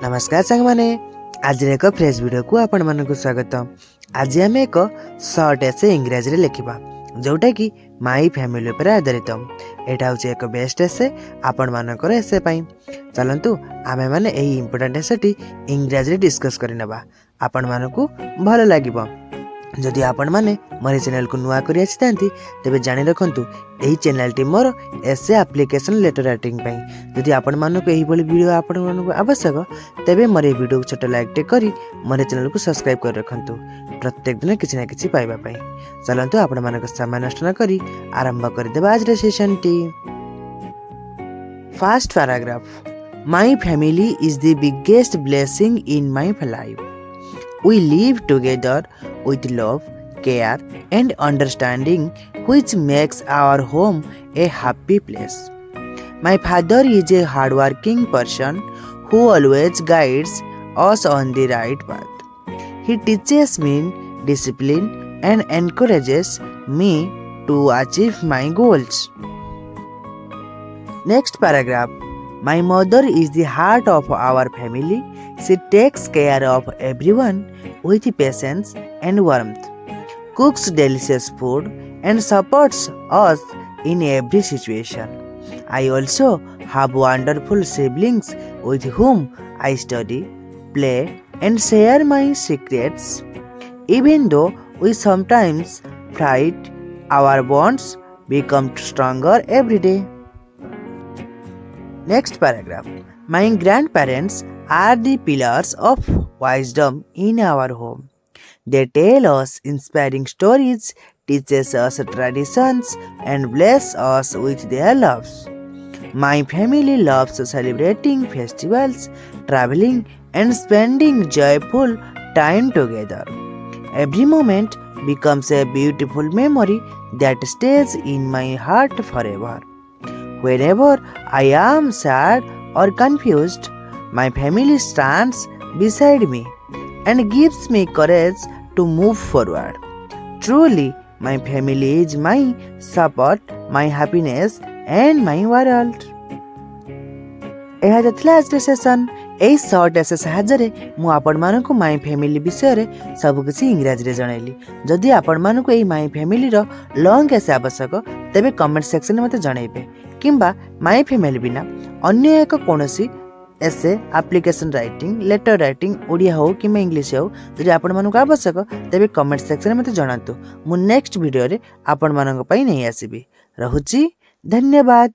नमस्कार सांग माने आज एक फ्रेश वीडियो को आपण मानक स्वागत। आज आम एक सर्ट एसे इंग्राजी रे लिखा जोटा कि माई फैमिली पर आधारित। यहाँ हूँ एक बेस्ट एसे आपण मानकर एसे चलतु आमे माने एही इंपोर्टेंट एसेटी इंग्राजी रे डिस्कस करनेबा आपण मानकू भल लागिबो। जदि आपण माने मोर चैनल को नुआ करि आछितांती तेबे जानि रखंतु एही चैनल टी मोर एसे एप्लिकेशन लेटर राइटिंग पई। जदि आपण मानको एही बोली वीडियो आपण मानको आवश्यक तेबे मोर वीडियो को छोट लाइक टे करी मोर चैनल को सब्सक्राइब कर रखंतु प्रत्येक दिन किछि ना किछि पाइबा पई। चलंतु आपण मानको समय नष्ट न करी आरंभ कर देबा आज रे session T. First paragraph, my family is the biggest blessing in my life. We live together with love, care and understanding, which makes our home a happy place. My father is a hardworking person who always guides us on the right path. He teaches me discipline and encourages me to achieve my goals. Next paragraph, my mother is the heart of our family. She takes care of everyone with patience and warmth, cooks delicious food and supports us in every situation. I also have wonderful siblings with whom I study, play and share my secrets. Even though we sometimes fight, our bonds become stronger every day. Next paragraph, my grandparents are the pillars of wisdom in our home. They tell us inspiring stories, teaches us traditions, and bless us with their loves. My family loves celebrating festivals, traveling, and spending joyful time together. Every moment becomes a beautiful memory that stays in my heart forever. Whenever I am sad or confused, my family stands beside me and gives me courage to move forward. Truly, my family is my support, my happiness and my world. यह था आज session. यही shirt एसे साहाଯ୍य मु आपण मानकु my family विषय रे सब किसी इंग्राजी रे जणैली। जदि आपण मानकु एही माई फैमिली रो लॉन्ग एसे आवश्यक तेबे कमेंट सेक्शन में मते जणैबे किंबा माई फैमिली बिना अन्य एक कोनोसी एसे application writing letter writing Odia हो कि इंग्लिश हो जदि आपण मानकु आवश्यक तेबे कमेंट सेक्शन में मते जणांतु। मु नेक्स्ट वीडियो रे आपण मानक पई नै आसीबी। रहुची, धन्यवाद।